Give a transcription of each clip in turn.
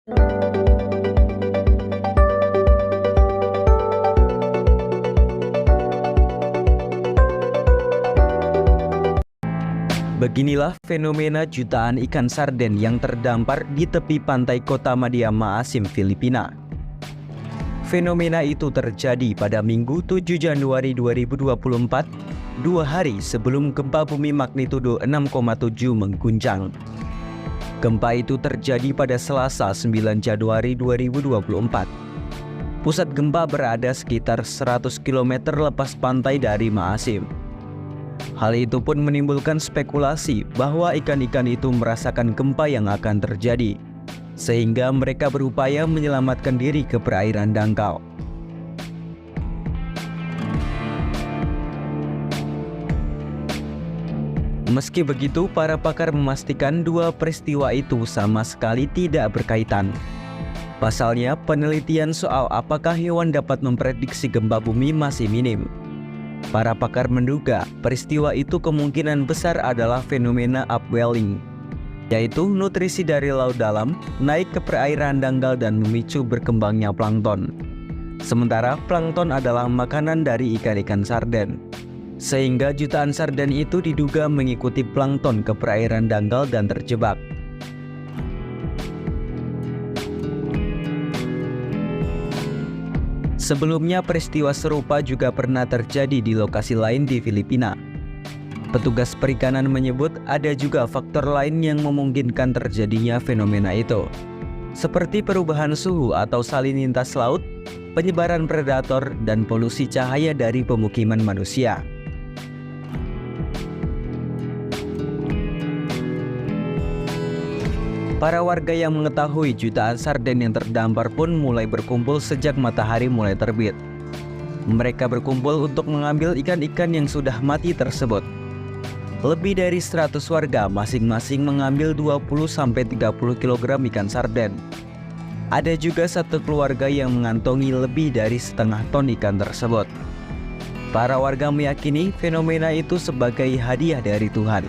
Beginilah fenomena jutaan ikan sarden yang terdampar di tepi pantai kota Media Maasim, Filipina. Fenomena itu terjadi pada Minggu 7 Januari 2024, 2 hari sebelum gempa bumi magnitudo 6,7 mengguncang. Gempa itu terjadi pada Selasa 9 Januari 2024. Pusat gempa berada sekitar 100 km lepas pantai dari Maasim. Hal itu pun menimbulkan spekulasi bahwa ikan-ikan itu merasakan gempa yang akan terjadi, sehingga mereka berupaya menyelamatkan diri ke perairan dangkal. Meski begitu, para pakar memastikan dua peristiwa itu sama sekali tidak berkaitan. Pasalnya, penelitian soal apakah hewan dapat memprediksi gempa bumi masih minim. Para pakar menduga peristiwa itu kemungkinan besar adalah fenomena upwelling, yaitu nutrisi dari laut dalam naik ke perairan dangkal dan memicu berkembangnya plankton. Sementara plankton adalah makanan dari ikan-ikan sarden, sehingga jutaan sarden itu diduga mengikuti plankton ke perairan dangkal dan terjebak. Sebelumnya peristiwa serupa juga pernah terjadi di lokasi lain di Filipina. Petugas perikanan menyebut ada juga faktor lain yang memungkinkan terjadinya fenomena itu, seperti perubahan suhu atau salinitas laut, penyebaran predator, dan polusi cahaya dari pemukiman manusia. Para warga yang mengetahui jutaan sarden yang terdampar pun mulai berkumpul sejak matahari mulai terbit. Mereka berkumpul untuk mengambil ikan-ikan yang sudah mati tersebut. Lebih dari 100 warga masing-masing mengambil 20-30 kg ikan sarden. Ada juga satu keluarga yang mengantongi lebih dari setengah ton ikan tersebut. Para warga meyakini fenomena itu sebagai hadiah dari Tuhan.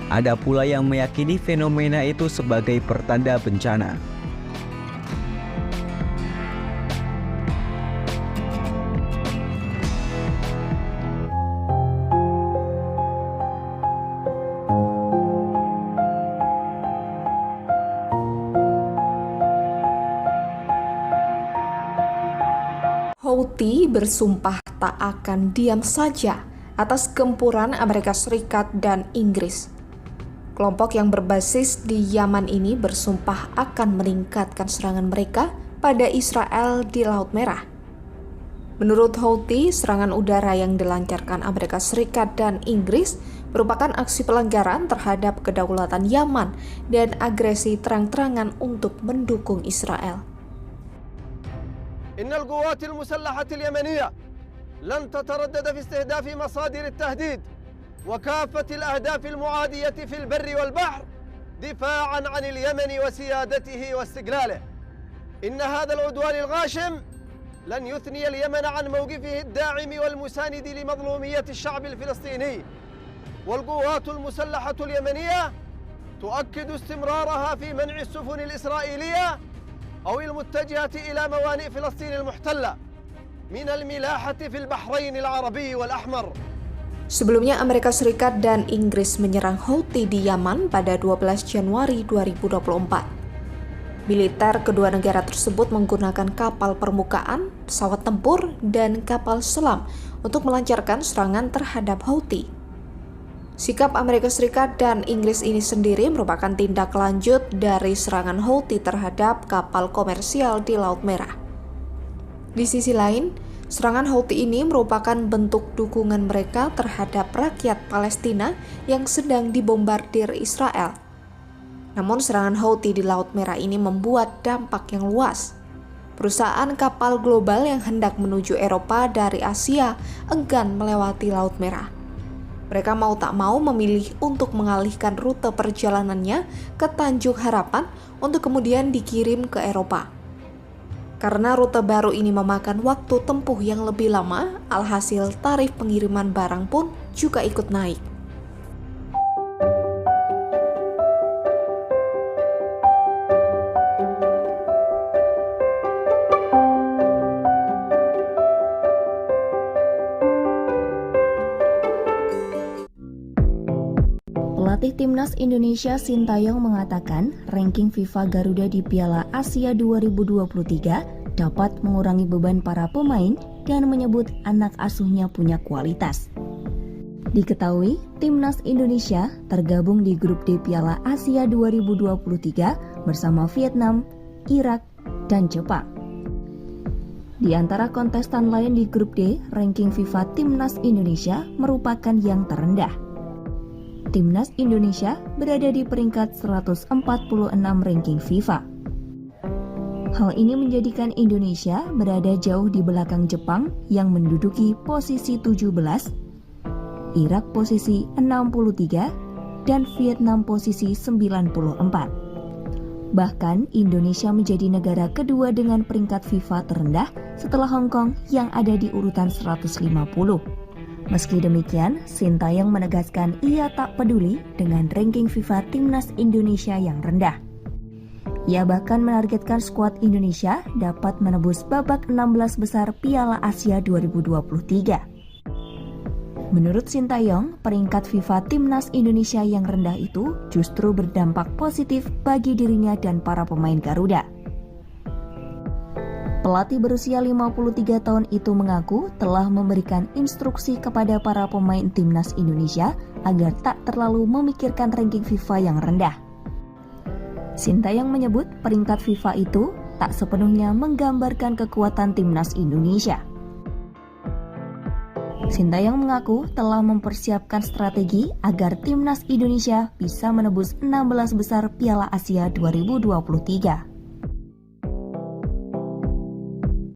Ada pula yang meyakini fenomena itu sebagai pertanda bencana. Houthi bersumpah tak akan diam saja atas gempuran Amerika Serikat dan Inggris. Kelompok yang berbasis di Yaman ini bersumpah akan meningkatkan serangan mereka pada Israel di Laut Merah. Menurut Houthi, serangan udara yang dilancarkan Amerika Serikat dan Inggris merupakan aksi pelanggaran terhadap kedaulatan Yaman dan agresi terang-terangan untuk mendukung Israel. Innal quwwatil musallahatil yamaniyah lan tataraddad fi istihdafi masadir at-tahdid وكافة الأهداف المعادية في البر والبحر دفاعا عن اليمن وسيادته واستقلاله. إن هذا العدوان الغاشم لن يثني اليمن عن موقفه الداعم والمساند لمظلومية الشعب الفلسطيني، والقوات المسلحة اليمنية تؤكد استمرارها في منع السفن الإسرائيلية أو المتجهة إلى موانئ فلسطين المحتلة من الملاحة في البحرين العربي والأحمر. Sebelumnya, Amerika Serikat dan Inggris menyerang Houthi di Yaman pada 12 Januari 2024. Militer kedua negara tersebut menggunakan kapal permukaan, pesawat tempur, dan kapal selam untuk melancarkan serangan terhadap Houthi. Sikap Amerika Serikat dan Inggris ini sendiri merupakan tindak lanjut dari serangan Houthi terhadap kapal komersial di Laut Merah. Di sisi lain, serangan Houthi ini merupakan bentuk dukungan mereka terhadap rakyat Palestina yang sedang dibombardir Israel. Namun serangan Houthi di Laut Merah ini membuat dampak yang luas. Perusahaan kapal global yang hendak menuju Eropa dari Asia enggan melewati Laut Merah. Mereka mau tak mau memilih untuk mengalihkan rute perjalanannya ke Tanjung Harapan untuk kemudian dikirim ke Eropa. Karena rute baru ini memakan waktu tempuh yang lebih lama, alhasil tarif pengiriman barang pun juga ikut naik. Timnas Indonesia Sintayong mengatakan ranking FIFA Garuda di Piala Asia 2023 dapat mengurangi beban para pemain dan menyebut anak asuhnya punya kualitas. Diketahui, Timnas Indonesia tergabung di grup D Piala Asia 2023 bersama Vietnam, Irak, dan Jepang. Di antara kontestan lain di grup D, ranking FIFA Timnas Indonesia merupakan yang terendah. Timnas Indonesia berada di peringkat 146 ranking FIFA. Hal ini menjadikan Indonesia berada jauh di belakang Jepang yang menduduki posisi 17, Irak posisi 63, dan Vietnam posisi 94. Bahkan Indonesia menjadi negara kedua dengan peringkat FIFA terendah setelah Hong Kong yang ada di urutan 150. Meski demikian, Sintayong menegaskan ia tak peduli dengan ranking FIFA Timnas Indonesia yang rendah. Ia bahkan menargetkan skuad Indonesia dapat menebus babak 16 besar Piala Asia 2023. Menurut Sintayong, peringkat FIFA Timnas Indonesia yang rendah itu justru berdampak positif bagi dirinya dan para pemain Garuda. Pelatih berusia 53 tahun itu mengaku telah memberikan instruksi kepada para pemain Timnas Indonesia agar tak terlalu memikirkan ranking FIFA yang rendah. Sintayong menyebut peringkat FIFA itu tak sepenuhnya menggambarkan kekuatan Timnas Indonesia. Sintayong mengaku telah mempersiapkan strategi agar Timnas Indonesia bisa menebus 16 besar Piala Asia 2023.